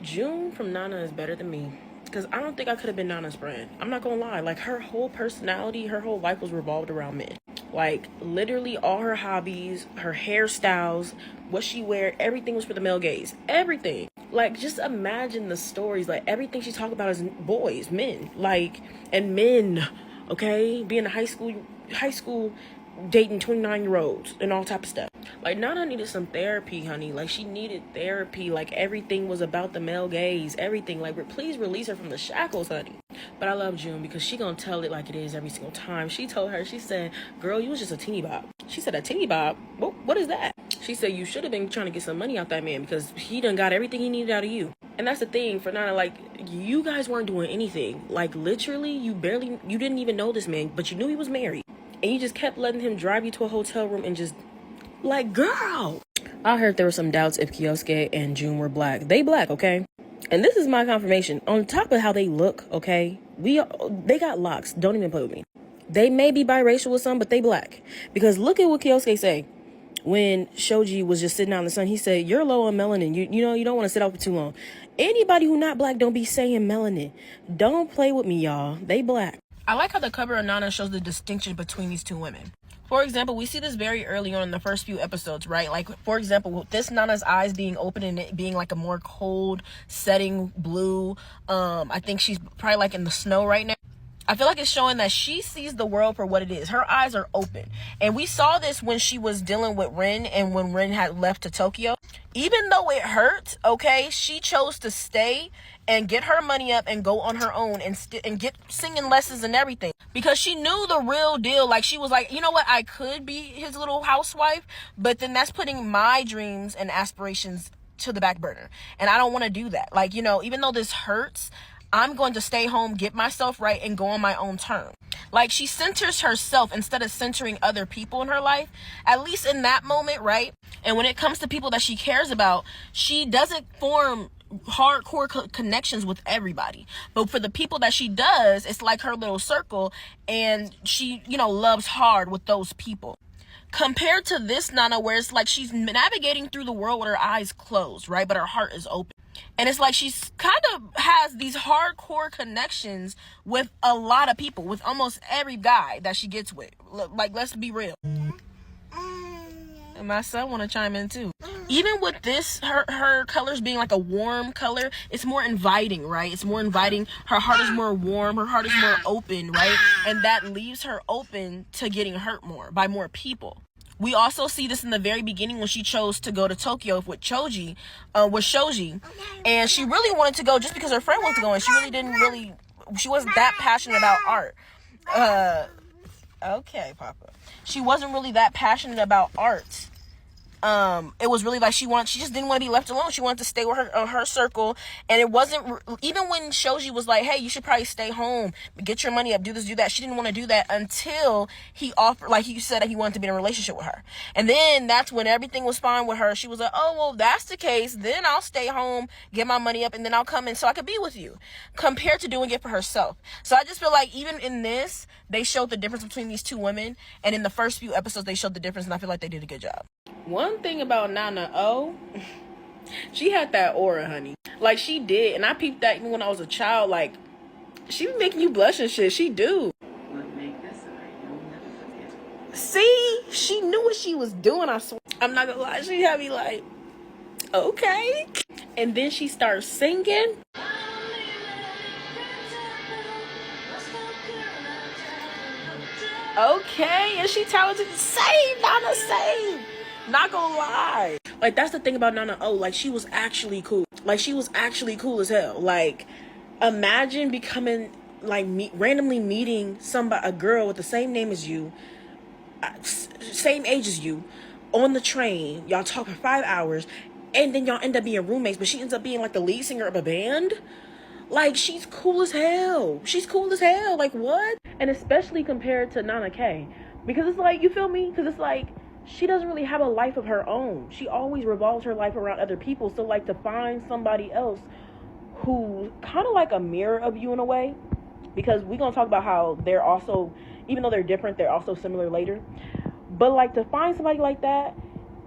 June from Nana is better than me. Because I don't think I could have been Nana's friend. I'm not gonna lie. Like, her whole personality, her whole life was revolved around men. Like, literally all her hobbies, her hairstyles, what she wear, everything was for the male gaze. Everything. Like, just imagine the stories. Like, everything she talked about is boys, men. Like, and men, okay? Being a high school dating 29-year-olds and all type of stuff. Like, Nana needed some therapy, honey. Like, she needed therapy. Like, everything was about the male gaze. Everything. Like, please release her from the shackles, honey. But I love June because she gonna tell it like it is every single time. She told her, she said, girl, you was just a teeny bob. She said, a teeny bob? What is that? She said, you should have been trying to get some money out that man because he done got everything he needed out of you. And that's the thing for Nana. Like, you guys weren't doing anything. Like, literally, you didn't even know this man, but you knew he was married. And you just kept letting him drive you to a hotel room and just, like, girl. I heard there were some doubts if Kyosuke and June were black. They black, okay? And this is my confirmation. On top of how they look, okay? They got locks. Don't even play with me. They may be biracial with some, but they black. Because look at what Kyosuke say. When Shoji was just sitting out in the sun, he said, you're low on melanin. You know, you don't want to sit out for too long. Anybody who not black don't be saying melanin. Don't play with me, y'all. They black. I like how the cover of Nana shows the distinction between these two women. For example, we see this very early on in the first few episodes, right? Like, for example, with this Nana's eyes being open and it being like a more cold setting blue. I think she's probably like in the snow right now. I feel like it's showing that she sees the world for what it is. Her eyes are open. And we saw this when she was dealing with Rin and when Rin had left to Tokyo. Even though it hurt, okay, she chose to stay and get her money up and go on her own and get singing lessons and everything. Because she knew the real deal. Like, she was like, you know what? I could be his little housewife, but then that's putting my dreams and aspirations to the back burner. And I don't want to do that. Like, you know, even though this hurts, I'm going to stay home, get myself right, and go on my own terms. Like, she centers herself instead of centering other people in her life, at least in that moment, right? And when it comes to people that she cares about, she doesn't form hardcore connections with everybody. But for the people that she does, it's like her little circle, and she, you know, loves hard with those people. Compared to this Nana, where it's like she's navigating through the world with her eyes closed, right? But her heart is open. And it's like she's kind of has these hardcore connections with a lot of people, with almost every guy that she gets with. Like, let's be real. And my son want to chime in too. Even with this, her colors being like a warm color, it's more inviting, right? It's more inviting. Her heart is more warm. Her heart is more open, right? And that leaves her open to getting hurt more by more people. We also see this in the very beginning when she chose to go to Tokyo with Shoji, and she really wanted to go just because her friend wanted to go, and she wasn't that passionate about art. Okay, Papa. She wasn't really that passionate about art. It was really like she just didn't want to be left alone. She wanted to stay with her circle. And it wasn't, even when Shoji was like, hey, you should probably stay home, get your money up, do this, do that. She didn't want to do that until he offered, like he said that he wanted to be in a relationship with her. And then that's when everything was fine with her. She was like, oh, well, that's the case. Then I'll stay home, get my money up, and then I'll come in so I could be with you, compared to doing it for herself. So I just feel like even in this, they showed the difference between these two women. And in the first few episodes, they showed the difference. And I feel like they did a good job. One thing about Nana O, she had that aura, honey. Like, she did. And I peeped that even when I was a child. Like, she be making you blush and shit. She do. See? She knew what she was doing, I swear. I'm not gonna lie. She had me like, okay. And then she starts singing. Okay. And she talented. Save, Nana, save. Not gonna lie. Like, that's the thing about Nana O. Like, she was actually cool. Like, she was actually cool as hell. Like, imagine becoming, like, randomly meeting a girl with the same name as you, same age as you, on the train. Y'all talk for 5 hours, and then y'all end up being roommates, but she ends up being, like, the lead singer of a band. Like, she's cool as hell. She's cool as hell. Like, what? And especially compared to Nana K. Because it's like, you feel me? Because it's like, she doesn't really have a life of her own. She always revolves her life around other people. So, like, to find somebody else who's kind of like a mirror of you in a way, because we're going to talk about how they're also, even though they're different, they're also similar later. But, like, to find somebody like that,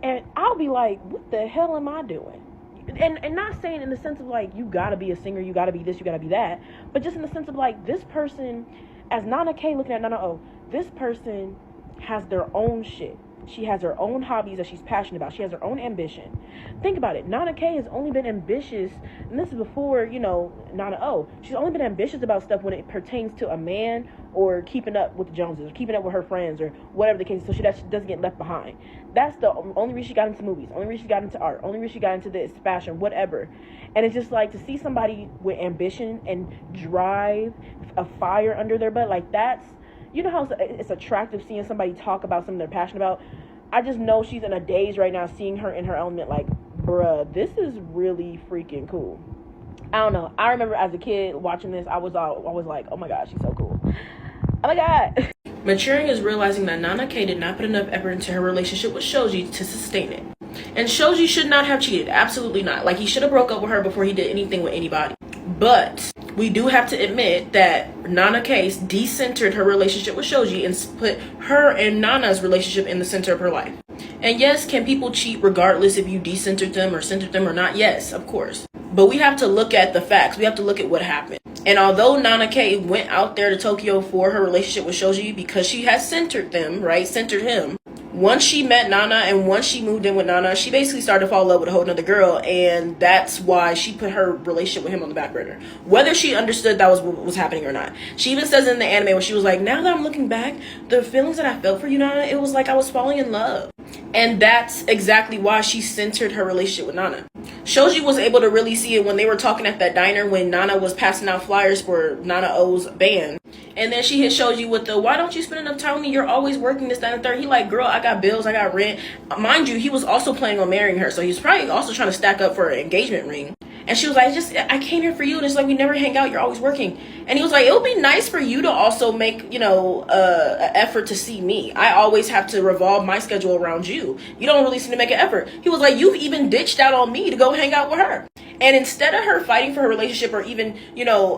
and I'll be like, what the hell am I doing? and not saying in the sense of like you gotta be a singer, you gotta be this, you gotta be that, but just in the sense of like this person, as Nana K looking at Nana O, this person has their own shit. She has her own hobbies that she's passionate about. She has her own ambition. Think about it. Nana K has only been ambitious, and this is before, Nana O. She's only been ambitious about stuff when it pertains to a man or keeping up with the Joneses, or keeping up with her friends, or whatever the case is, so she doesn't get left behind. That's the only reason she got into movies, only reason she got into art, only reason she got into this, fashion, whatever. And it's just like, to see somebody with ambition and drive, a fire under their butt, like that's, you know how it's attractive seeing somebody talk about something they're passionate about? I just know she's in a daze right now, seeing her in her element, like, bruh, this is really freaking cool. I don't know. I remember as a kid watching this, I was like, oh my god, she's so cool. Oh my god. Maturing is realizing that Nana K did not put enough effort into her relationship with Shoji to sustain it. And Shoji should not have cheated. Absolutely not. Like, he should have broke up with her before he did anything with anybody. But we do have to admit that Nana K decentered her relationship with Shoji and put her and Nana's relationship in the center of her life. And yes, can people cheat regardless if you decentered them or centered them or not? Yes, of course. But we have to look at the facts. We have to look at what happened. And although Nana K went out there to Tokyo for her relationship with Shoji because she has centered them, right? Centered him. Once she met Nana and once she moved in with Nana, she basically started to fall in love with a whole nother girl. And that's why she put her relationship with him on the back burner. Whether she understood that was what was happening or not. She even says in the anime where she was like, now that I'm looking back, the feelings that I felt for you, Nana, it was like I was falling in love. And that's exactly why she centered her relationship with Nana. Shoji was able to really see it when they were talking at that diner when Nana was passing out flyers for Nana O's band. And then she hit Shoji with the, why don't you spend enough time with me? You're always working, this, that, and the third. He like, girl, I got bills, I got rent. Mind you, he was also planning on marrying her. So he's probably also trying to stack up for an engagement ring. And she was like, I came here for you. And it's like, we never hang out. You're always working. And he was like, it would be nice for you to also make, an effort to see me. I always have to revolve my schedule around you. You don't really seem to make an effort. He was like, you've even ditched out on me to go hang out with her. And instead of her fighting for her relationship or even,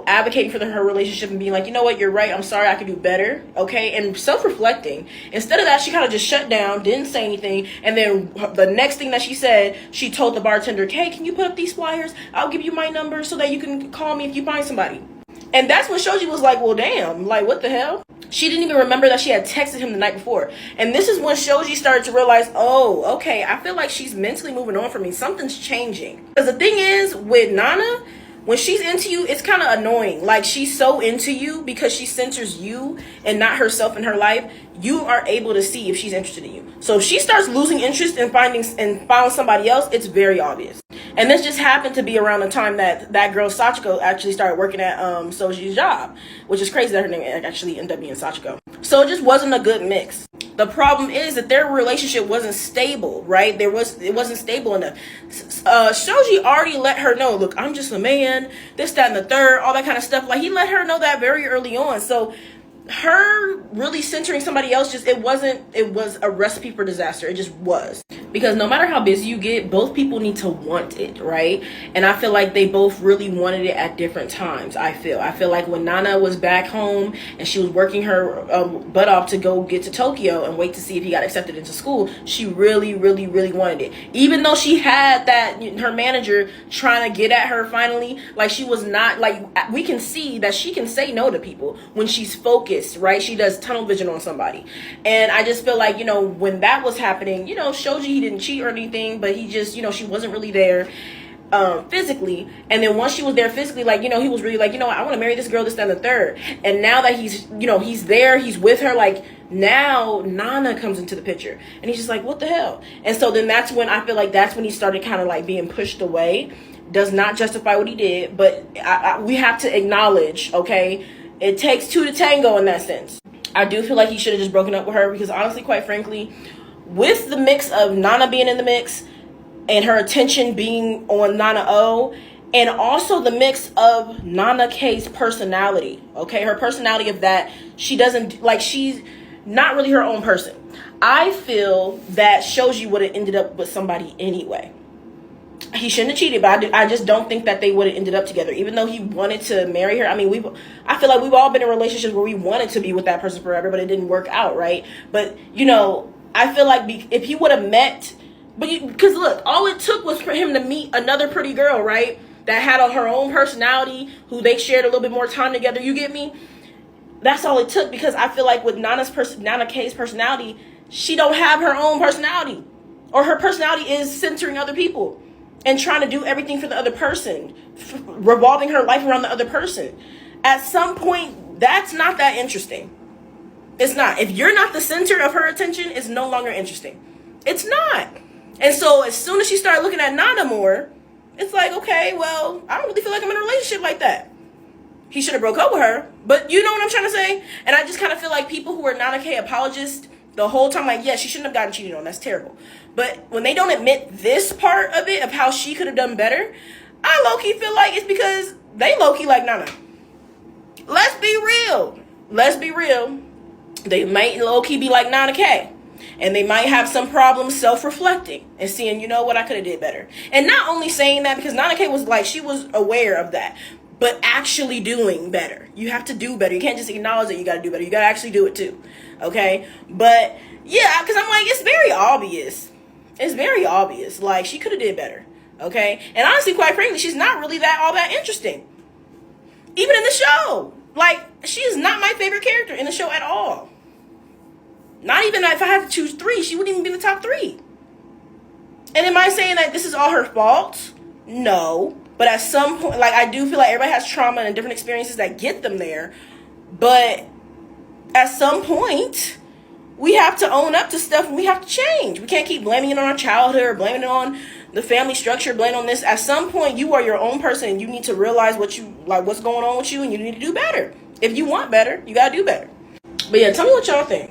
advocating for her relationship and being like, you know what, you're right, I'm sorry, I could do better, okay? And self-reflecting. Instead of that, she kind of just shut down, didn't say anything. And then the next thing that she said, she told the bartender, hey, can you put up these flyers? I'll give you my number so that you can call me if you find somebody. And that's when Shoji was like, well, damn, like, what the hell? She didn't even remember that she had texted him the night before. And this is when Shoji started to realize, oh, okay, I feel like she's mentally moving on from me. Something's changing. Because the thing is, with Nana, when she's into you, it's kind of annoying. Like, she's so into you because she centers you and not herself in her life. You are able to see if she's interested in you. So if she starts losing interest in finding somebody else, it's very obvious. And this just happened to be around the time that girl Sachiko actually started working at Soji's job, which is crazy that her name actually ended up being Sachiko. So it just wasn't a good mix. The problem is that their relationship wasn't stable, right? It wasn't stable enough. Shoji already let her know, look, I'm just a man, this, that, and the third, all that kind of stuff. Like, he let her know that very early on. So her really centering somebody else, it was a recipe for disaster. It just was. Because no matter how busy you get, both people need to want it, right? And I feel like they both really wanted it at different times. I feel like when Nana was back home and she was working her butt off to go get to Tokyo and wait to see if he got accepted into school, she really, really, really wanted it. Even though she had her manager trying to get at her finally, like, she was not, like, we can see that she can say no to people when she's focused, right? She does tunnel vision on somebody. And I just feel like, when that was happening, Shoji, didn't cheat or anything, but he just, she wasn't really there physically. And then once she was there physically, like, he was really like, I want to marry this girl, this, that, and the third. And now that he's, he's there, he's with her, like, now Nana comes into the picture and he's just like, what the hell? And so then that's when I feel like that's when he started kind of like being pushed away. Does not justify what he did, but we have to acknowledge, okay, it takes two to tango in that sense. I do feel like he should have just broken up with her because honestly, quite frankly, with the mix of Nana being in the mix and her attention being on Nana O, and also the mix of Nana K's personality, okay? Her personality of that, she doesn't, like, she's not really her own person. I feel that Shoji would have ended up with somebody anyway. He shouldn't have cheated, but I just don't think that they would have ended up together, even though he wanted to marry her. I mean, I feel like we've all been in relationships where we wanted to be with that person forever, but it didn't work out, right? But, I feel like if he would have met But because look, all it took was for him to meet another pretty girl, right? That had her own personality, who they shared a little bit more time together. You get me? That's all it took, because I feel like with Nana K's personality, she don't have her own personality, or her personality is centering other people and trying to do everything for the other person, revolving her life around the other person. At some point, that's not that interesting. It's not. If you're not the center of her attention, it's no longer interesting. It's not. And so as soon as she started looking at Nana more, it's like, okay, well, I don't really feel like I'm in a relationship like that. He should have broke up with her, but you know what I'm trying to say? And I just kind of feel like people who are Nana K apologists the whole time, like, yeah, she shouldn't have gotten cheated on. That's terrible. But when they don't admit this part of it, of how she could have done better, I low-key feel like it's because they low-key like Nana. Let's be real. Let's be real. They might low-key be like Nana K. And they might have some problems self-reflecting and seeing, you know what, I could have did better. And not only saying that, because Nana K was like, she was aware of that, but actually doing better. You have to do better. You can't just acknowledge that you got to do better. You got to actually do it too. Okay? But yeah, because I'm like, it's very obvious. It's very obvious. Like, she could have did better. Okay? And honestly, quite frankly, she's not really all that interesting. Even in the show. Like, she is not my favorite character in the show at all. Not even if I had to choose 3, she wouldn't even be in the top 3. And am I saying that this is all her fault? No. But at some point, like, I do feel like everybody has trauma and different experiences that get them there. But at some point, we have to own up to stuff and we have to change. We can't keep blaming it on our childhood or blaming it on the family structure, blaming on this. At some point, you are your own person and you need to realize what's going on with you, and you need to do better. If you want better, you gotta do better. But yeah, tell me what y'all think.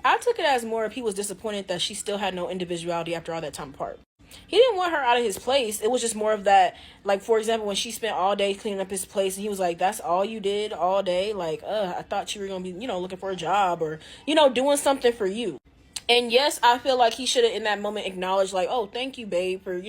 I took it as more of he was disappointed that she still had no individuality after all that time apart. He didn't want her out of his place. It was just more of that, like, for example, when she spent all day cleaning up his place and he was like, that's all you did all day? Like, I thought you were going to be, looking for a job or, doing something for you. And yes, I feel like he should have in that moment acknowledged, like, oh, thank you, babe, for,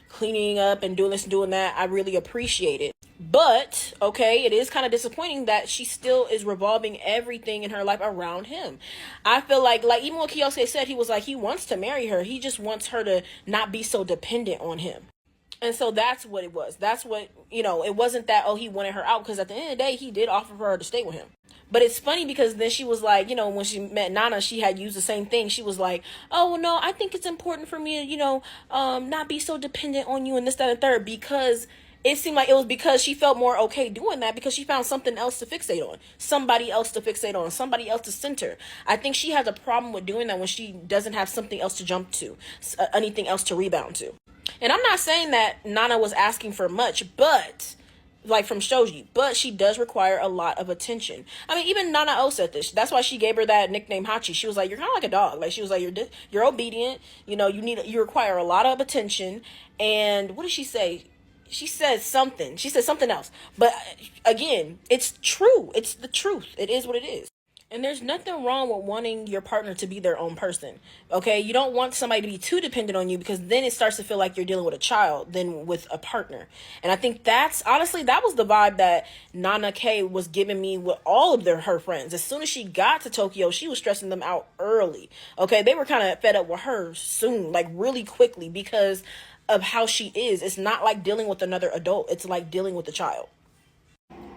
cleaning up and doing this and doing that. I really appreciate it. But, okay, it is kind of disappointing that she still is revolving everything in her life around him. I feel like even what Kiyose said, he was like, he wants to marry her. He just wants her to not be so dependent on him. And so that's what it was. That's what, it wasn't that, oh, he wanted her out, because at the end of the day, he did offer for her to stay with him. But it's funny because then she was like, when she met Nana, she had used the same thing. She was like, oh, well, no, I think it's important for me to, not be so dependent on you and this, that, and third, because it seemed like it was because she felt more okay doing that because she found something else to fixate on, somebody else to fixate on, somebody else to center. I think she has a problem with doing that when she doesn't have something else to jump to, anything else to rebound to. And I'm not saying that Nana was asking for much, but like from Shoji, but she does require a lot of attention. I mean, even Nana O said this. That's why she gave her that nickname Hachi. She was like, you're kind of like a dog. Like, she was like, you're obedient. You require a lot of attention. And what did she say? She said something. She said something else. But again, it's true. It's the truth. It is what it is. And there's nothing wrong with wanting your partner to be their own person. Okay? You don't want somebody to be too dependent on you, because then it starts to feel like you're dealing with a child than with a partner. And I think that was the vibe that Nana K was giving me with all of her friends. As soon as she got to Tokyo, she was stressing them out early. Okay? They were kind of fed up with her soon, like really quickly, because of how she is. It's not like dealing with another adult. It's like dealing with a child.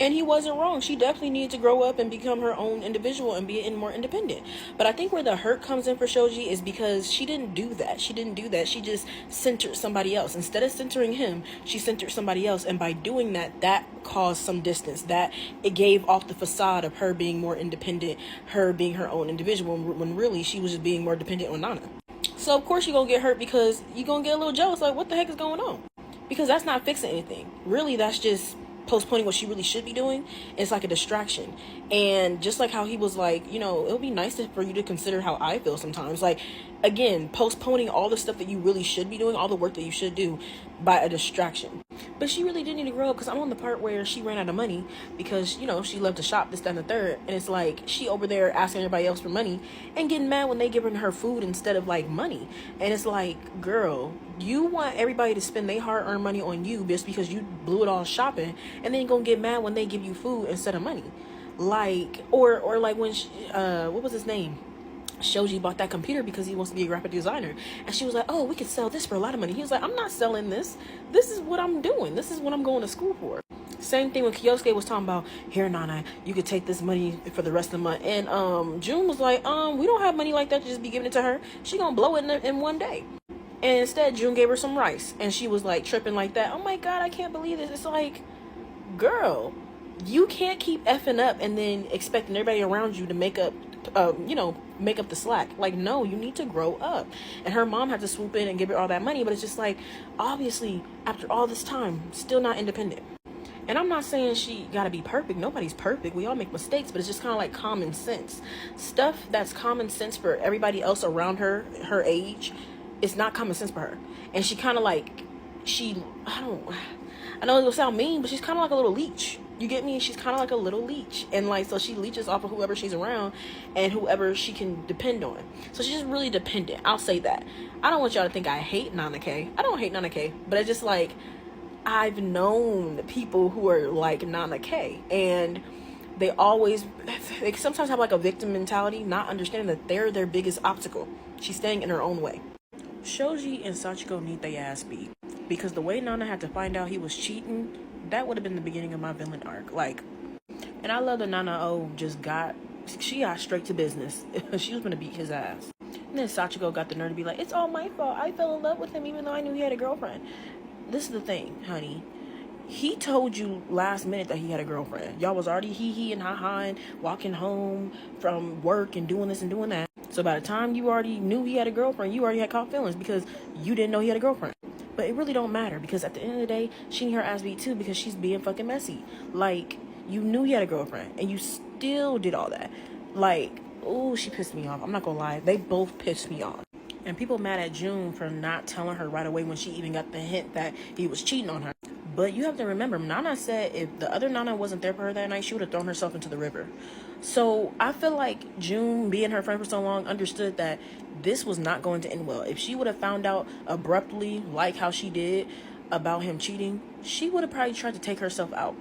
And he wasn't wrong. She definitely needed to grow up and become her own individual and be more independent. But I think where the hurt comes in for Shoji is because she didn't do that. She just centered somebody else. Instead of centering him, she centered somebody else. And by doing that, that caused some distance. That it gave off the facade of her being more independent, her being her own individual, when really she was just being more dependent on Nana. So of course you're going to get hurt, because you're going to get a little jealous. Like, what the heck is going on? Because that's not fixing anything. Really, that's just postponing what she really should be doing. It's like a distraction. And just like how he was like, it would be nice for you to consider how I feel sometimes. Like, again, postponing all the stuff that you really should be doing, all the work that you should do, by a distraction. But she really did need to grow up, because I'm on the part where she ran out of money because, she loved to shop, this, that, and the third. And it's like, she over there asking everybody else for money and getting mad when they giving her food instead of like money. And it's like, girl, you want everybody to spend their hard-earned money on you just because you blew it all shopping, and then you're gonna get mad when they give you food instead of money. Like, or like when she, what was his name? Shoji bought that computer because he wants to be a graphic designer. And she was like, oh, we could sell this for a lot of money. He was like, I'm not selling this. This is what I'm doing. This is what I'm going to school for. Same thing when Kyosuke was talking about, here, Nana, you could take this money for the rest of the month. And June was like, we don't have money like that to just be giving it to her. She gonna blow it in one day. And instead, June gave her some rice. And she was like tripping like that. Oh my God, I can't believe this. It's like, girl, you can't keep effing up and then expecting everybody around you to make up the slack. Like, no, you need to grow up. And her mom had to swoop in and give her all that money, but it's just like, obviously, after all this time, still not independent. And I'm not saying she gotta be perfect. Nobody's perfect. We all make mistakes, but it's just kind of like common sense. Stuff that's common sense for everybody else around her age, it's not common sense for her. And she kind of like, I know it will sound mean, but she's kind of like a little leech. You get me? She's kind of like a little leech. And like, so she leeches off of whoever she's around and whoever she can depend on. So she's just really dependent. I'll say that. I don't want y'all to think I hate Nana K. I don't hate Nana K, but it's just like, I've known people who are like Nana K, and they sometimes have like a victim mentality, not understanding that they're their biggest obstacle. She's staying in her own way. Shoji and Sachiko need their ass beat, because the way Nana had to find out he was cheating, that would have been the beginning of my villain arc. Like, and I love that Nana O she got straight to business. She was gonna beat his ass. And then Sachiko got the nerve to be like, it's all my fault. I fell in love with him even though I knew he had a girlfriend. This is the thing, honey. He told you last minute that he had a girlfriend. Y'all was already hee and ha and walking home from work and doing this and doing that. So by the time you already knew he had a girlfriend, you already had caught feelings because you didn't know he had a girlfriend. But it really don't matter, because at the end of the day, she need her ass beat too, because she's being fucking messy. Like, you knew he had a girlfriend and you still did all that. Like, oh, she pissed me off. I'm not gonna lie. They both pissed me off. And people mad at June for not telling her right away when she even got the hint that he was cheating on her. But you have to remember, Nana said if the other Nana wasn't there for her that night, she would have thrown herself into the river. So I feel like June, being her friend for so long, understood that this was not going to end well. If she would have found out abruptly, like how she did, about him cheating, she would have probably tried to take herself out.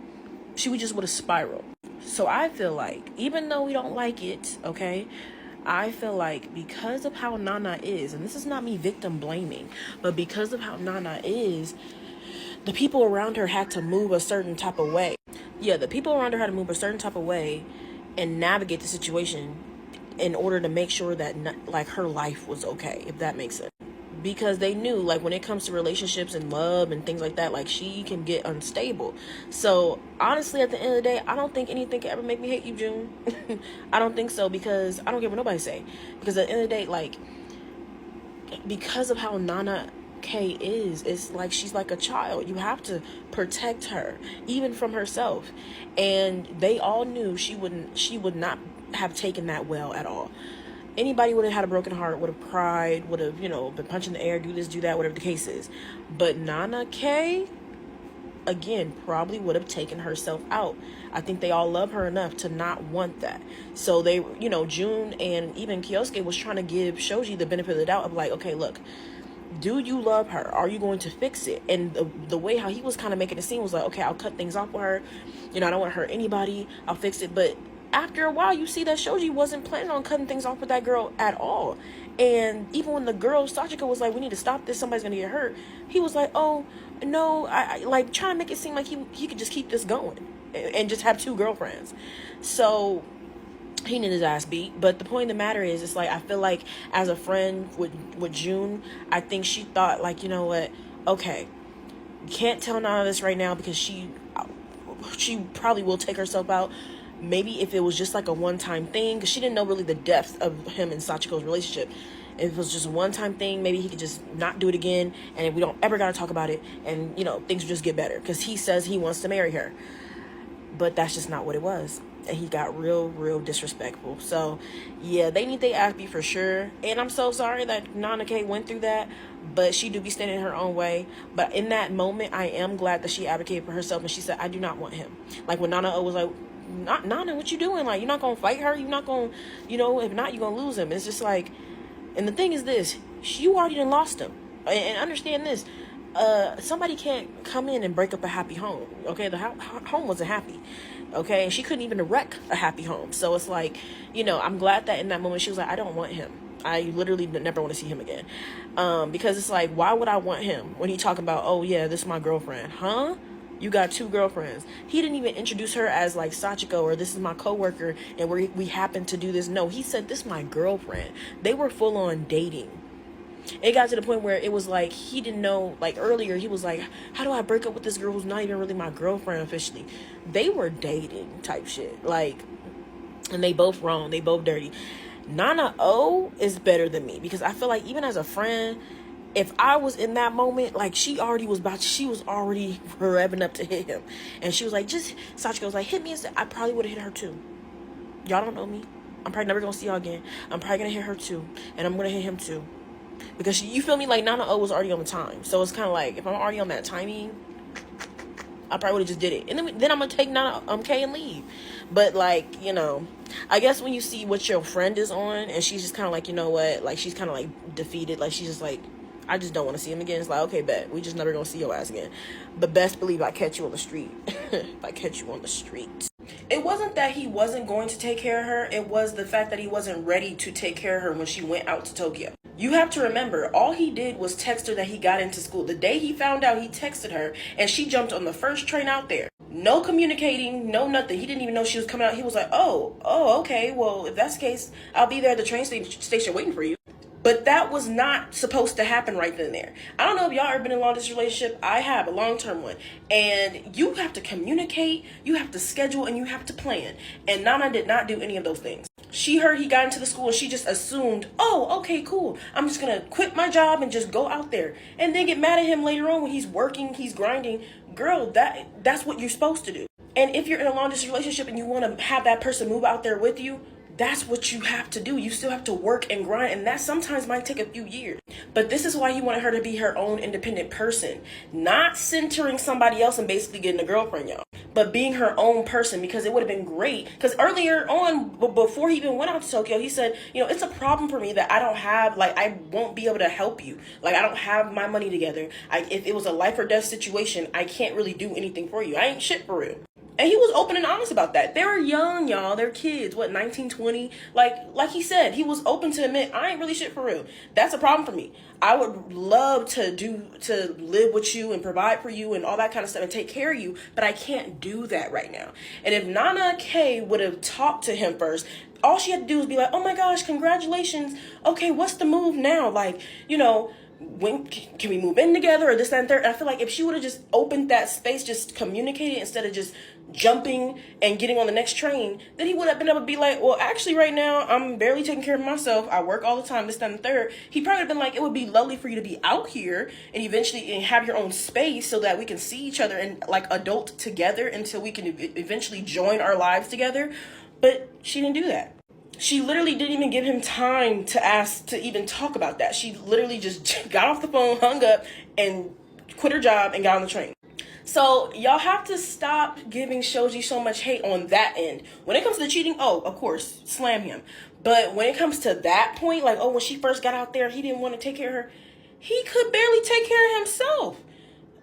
She would have spiraled. So I feel like, even though we don't like it, okay, I feel like because of how Nana is, and this is not me victim blaming, but because of how Nana is, the people around her had to move a certain type of way. Yeah, the people around her had to move a certain type of way and navigate the situation in order to make sure that like her life was okay, if that makes sense. Because they knew, like, when it comes to relationships and love and things like that, like, she can get unstable. So honestly, at the end of the day, I don't think anything can ever make me hate you, June. I don't think so, because I don't care what nobody say. Because at the end of the day, like, because of how Nana K is, it's like she's like a child. You have to protect her, even from herself. And they all knew she would not have taken that well at all. Anybody would have had a broken heart, would have cried, would have, been punching the air, do this, do that, whatever the case is. But Nana K, again, probably would have taken herself out. I think they all love her enough to not want that. So they, June and even Kyosuke was trying to give Shoji the benefit of the doubt of like, okay, look, do you love her? Are you going to fix it? And the way how he was kind of making it seem was like, okay, I'll cut things off with her. I don't want to hurt anybody. I'll fix it. But after a while, you see that Shoji wasn't planning on cutting things off with that girl at all. And even when the girl, Sachiko, was like, we need to stop this, somebody's going to get hurt, he was like, oh, no, I like trying to make it seem like he could just keep this going and just have two girlfriends. So he needed his ass beat. But the point of the matter is, it's like, I feel like as a friend with June, I think she thought, like, you know what, okay, can't tell Nana this right now because she probably will take herself out. Maybe if it was just like a one-time thing, because she didn't know really the depth of him and Sachiko's relationship. If it was just a one-time thing, maybe he could just not do it again, and we don't ever gotta talk about it, and things will just get better, because he says he wants to marry her. But that's just not what it was, and he got real disrespectful. So yeah, they need their ass beat for sure. And I'm so sorry that Nana K went through that, but she do be standing in her own way. But in that moment, I am glad that she advocated for herself, and she said, I do not want him. Like when Nana O was like, Nana, what you doing? Like, you're not gonna fight her? You're not gonna, if not, you're gonna lose him. It's just like, and the thing is this, you already done lost him. And understand this, somebody can't come in and break up a happy home. Okay, the home wasn't happy. Okay, and she couldn't even wreck a happy home. So it's like, I'm glad that in that moment she was like, I don't want him. I literally never want to see him again. Because it's like, why would I want him when he talking about, oh yeah, this is my girlfriend? Huh? You got 2 girlfriends. He didn't even introduce her as like Sachiko or this is my coworker and we happen to do this. No, he said this is my girlfriend. They were full on dating. It got to the point where it was like he didn't know, like earlier he was like, how do I break up with this girl who's not even really my girlfriend officially? They were dating type shit. Like, and they both wrong. They both dirty. Nana O is better than me because I feel like even as a friend, if I was in that moment, like she was already revving up to hit him. And she was like, Sachiko was like, hit me instead. I probably would have hit her too. Y'all don't know me. I'm probably never going to see y'all again. I'm probably going to hit her too. And I'm going to hit him too. Because you feel me? Like Nana O was already on the time. So it's kind of like, if I'm already on that timing, I probably would have just did it. And then I'm going to take Nana K and leave. But like, I guess when you see what your friend is on and she's just kind of like, you know what? Like she's kind of like defeated. Like she's just like, I just don't want to see him again. It's like, okay, bet. We just never going to see your ass again. But best believe I catch you on the street. If I catch you on the street. It wasn't that he wasn't going to take care of her. It was the fact that he wasn't ready to take care of her when she went out to Tokyo. You have to remember, all he did was text her that he got into school. The day he found out, he texted her, and she jumped on the first train out there. No communicating, no nothing. He didn't even know she was coming out. He was like, oh, okay. Well, if that's the case, I'll be there at the train station waiting for you. But that was not supposed to happen right then and there. I don't know if y'all ever been in a long-distance relationship. I have, a long-term one. And you have to communicate, you have to schedule, and you have to plan. And Nana did not do any of those things. She heard he got into the school and she just assumed, oh, okay, cool. I'm just going to quit my job and just go out there. And then get mad at him later on when he's working, he's grinding. Girl, that's what you're supposed to do. And if you're in a long-distance relationship and you want to have that person move out there with you, that's what you have to do. You still have to work and grind, and that sometimes might take a few years. But this is why he wanted her to be her own independent person, not centering somebody else and basically getting a girlfriend, y'all, but being her own person, because it would have been great. Because earlier on, before he even went out to Tokyo, he said, it's a problem for me that I don't have, like, I won't be able to help you. Like, I don't have my money together. If it was a life or death situation, I can't really do anything for you. I ain't shit for real. And he was open and honest about that. They were young, y'all. They're kids. 19, 20? Like he said, he was open to admit, I ain't really shit for real. That's a problem for me. I would love to live with you and provide for you and all that kind of stuff and take care of you, but I can't do that right now. And if Nana K would have talked to him first, all she had to do was be like, oh my gosh, congratulations. Okay, what's the move now? Like, when can we move in together or this, that, and third? And I feel like if she would have just opened that space, just communicated instead of just jumping and getting on the next train, then he would have been able to be like, well, actually right now I'm barely taking care of myself. I work all the time, this, that, and third. He probably would have been like, it would be lovely for you to be out here and eventually have your own space so that we can see each other and like adult together until we can eventually join our lives together. But she didn't do that. She literally didn't even give him time to ask to even talk about that. She literally just got off the phone, hung up, and quit her job and got on the train. So y'all have to stop giving Shoji so much hate on that end. When it comes to cheating, of course, slam him. But when it comes to that point, like, when she first got out there, he didn't want to take care of her. He could barely take care of himself.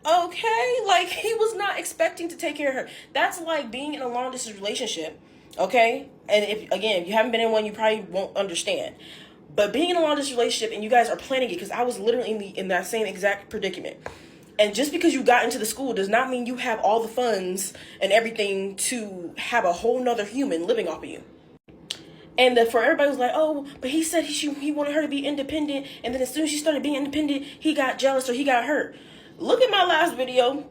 Okay? Like, he was not expecting to take care of her. That's like being in a long-distance relationship. Okay? And if you haven't been in one, you probably won't understand. But being in a long-distance relationship and you guys are planning it, because I was literally in that same exact predicament. And just because you got into the school does not mean you have all the funds and everything to have a whole nother human living off of you. And for everybody was like, oh, but he said he wanted her to be independent. And then as soon as she started being independent, he got jealous or he got hurt. Look at my last video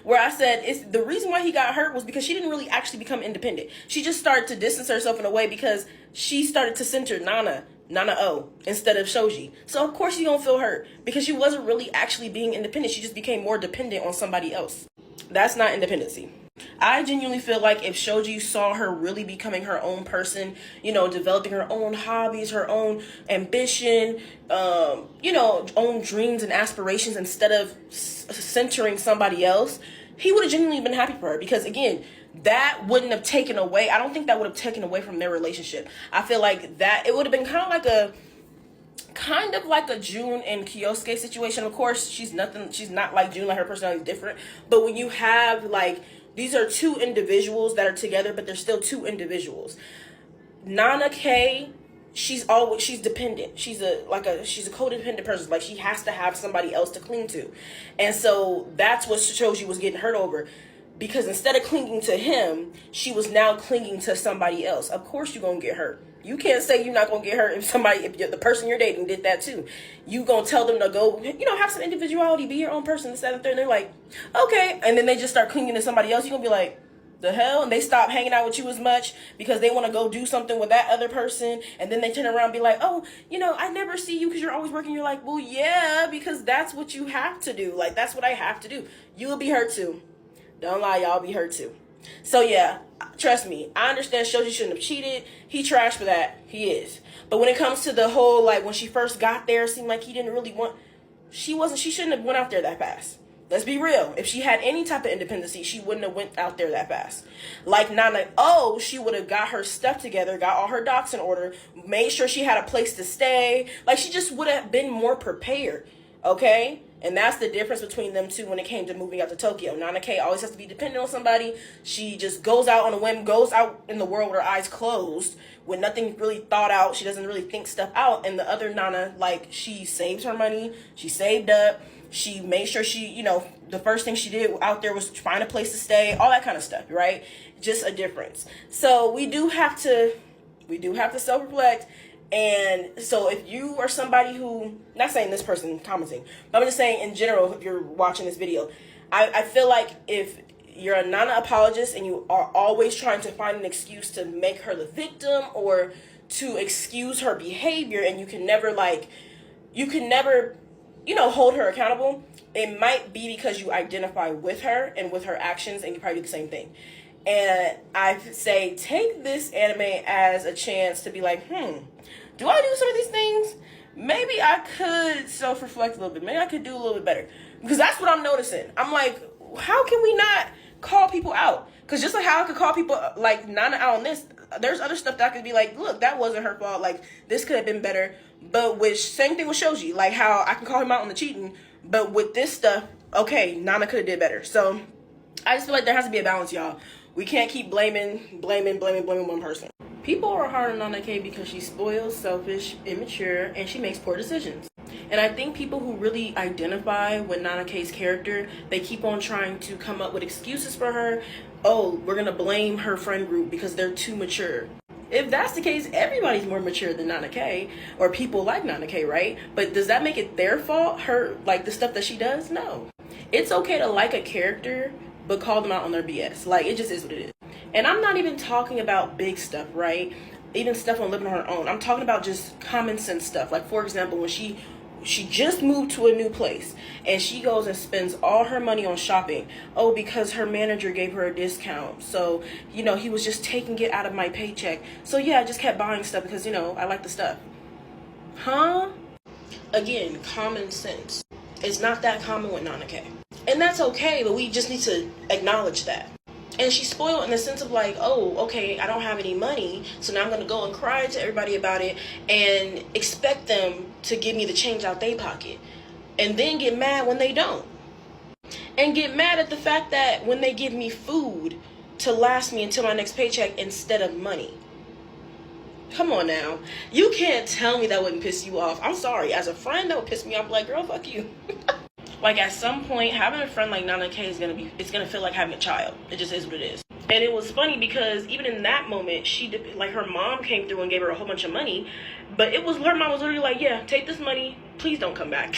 where I said the reason why he got hurt was because she didn't really actually become independent. She just started to distance herself in a way because she started to center Nana O instead of Shoji. So of course she's gonna feel hurt because she wasn't really actually being independent. She just became more dependent on somebody else. That's not independency. I genuinely feel like if Shoji saw her really becoming her own person, developing her own hobbies, her own ambition, own dreams and aspirations instead of centering somebody else, he would have genuinely been happy for her. Because again, that wouldn't have taken away. I don't think that would have taken away from their relationship. I feel like that it would have been kind of like kind of like a June and Kyosuke situation. Of course, she's not like June, like her personality is different. But when you have like, these are two individuals that are together, but they're still two individuals. Nana K, she's dependent. She's a codependent person. Like, she has to have somebody else to cling to. And so that's what Shoji was getting hurt over. Because instead of clinging to him, she was now clinging to somebody else. Of course you're going to get hurt. You can't say you're not going to get hurt if the person you're dating did that too. You going to tell them to go, have some individuality, be your own person, this, that, and third. And they're like, okay. And then they just start clinging to somebody else. You're going to be like, the hell? And they stop hanging out with you as much because they want to go do something with that other person. And then they turn around and be like, oh, I never see you because you're always working. You're like, well, yeah, because that's what you have to do. Like, that's what I have to do. You will be hurt too. Don't lie, y'all be hurt too. So yeah, trust me, I understand Shoji shouldn't have cheated. He trashed for that. He is. But when it comes to the whole, like, when she first got there, it seemed like he didn't really want, she shouldn't have went out there that fast. Let's be real. If she had any type of independency, she wouldn't have went out there that fast. Like Nana, she would have got her stuff together, got all her docs in order, made sure she had a place to stay. Like, she just would have been more prepared. Okay? And that's the difference between them two when it came to moving out to Tokyo. Nana K always has to be dependent on somebody. She just goes out on a whim, goes out in the world with her eyes closed, with nothing really thought out. She doesn't really think stuff out. And the other Nana, like, she saves her money. She saved up. She made sure she, the first thing she did out there was find a place to stay, all that kind of stuff, right? Just a difference. So we do have to self-reflect. And so if you are somebody who, not saying this person commenting, but I'm just saying in general, if you're watching this video, I feel like if you're a Nana apologist and you are always trying to find an excuse to make her the victim or to excuse her behavior, and you can never hold her accountable, it might be because you identify with her and with her actions, and you probably do the same thing. And I say, take this anime as a chance to be like, do I do some of these things? Maybe I could self-reflect a little bit. Maybe I could do a little bit better. Because that's what I'm noticing. I'm like, how can we not call people out? Because just like how I could call people like Nana out on this, there's other stuff that I could be like, look, that wasn't her fault. Like, this could have been better. But same thing with Shoji. Like, how I can call him out on the cheating. But with this stuff, okay, Nana could have did better. So I just feel like there has to be a balance, y'all. We can't keep blaming one person. People are hard on Nana K because she's spoiled, selfish, immature, and she makes poor decisions. And I think people who really identify with Nana K's character, they keep on trying to come up with excuses for her. Oh, we're going to blame her friend group because they're too mature. If that's the case, everybody's more mature than Nana K, or people like Nana K, right? But does that make it their fault? Her, like, the stuff that she does? No. It's okay to like a character, but call them out on their BS. Like, it just is what it is. And I'm not even talking about big stuff, right? Even stuff on living on her own. I'm talking about just common sense stuff. Like, for example, when she just moved to a new place and she goes and spends all her money on shopping. Oh, because her manager gave her a discount. So, he was just taking it out of my paycheck. So yeah, I just kept buying stuff because, I like the stuff. Huh? Again, common sense. It's not that common with Nana K. And that's okay, but we just need to acknowledge that. And she's spoiled in the sense of like, oh, okay, I don't have any money, so now I'm going to go and cry to everybody about it and expect them to give me the change out their pocket. And then get mad when they don't. And get mad at the fact that when they give me food to last me until my next paycheck instead of money. Come on now. You can't tell me that wouldn't piss you off. I'm sorry. As a friend, that would piss me off. Like, girl, fuck you. Like, at some point, having a friend like Nana K it's gonna feel like having a child. It just is what it is. And it was funny because even in that moment, her mom came through and gave her a whole bunch of money. But her mom was literally like, yeah, take this money. Please don't come back.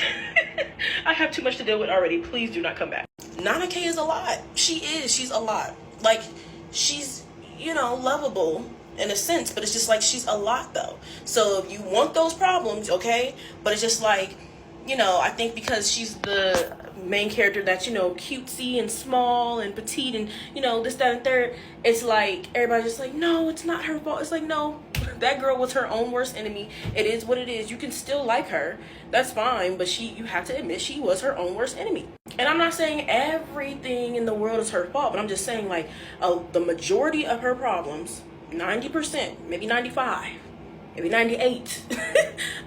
I have too much to deal with already. Please do not come back. Nana K is a lot. She's a lot. Like, she's, lovable in a sense, but it's just like she's a lot though. So if you want those problems, okay? But it's just like, I think because she's the main character that's, cutesy and small and petite and, this, that, and third, it's like, everybody's just like, no, it's not her fault. It's like, no, that girl was her own worst enemy. It is what it is. You can still like her. That's fine. But you have to admit she was her own worst enemy. And I'm not saying everything in the world is her fault, but I'm just saying, like, the majority of her problems, 90%, maybe 95%, maybe 98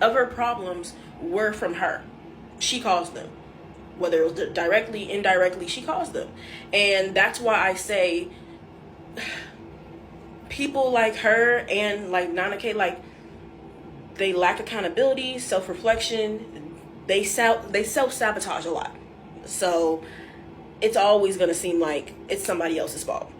of her problems were from her. She caused them. Whether it was directly, indirectly, she caused them. And that's why I say people like her and like Nana K, like, they lack accountability, self-reflection. They self-sabotage a lot. So it's always going to seem like it's somebody else's fault.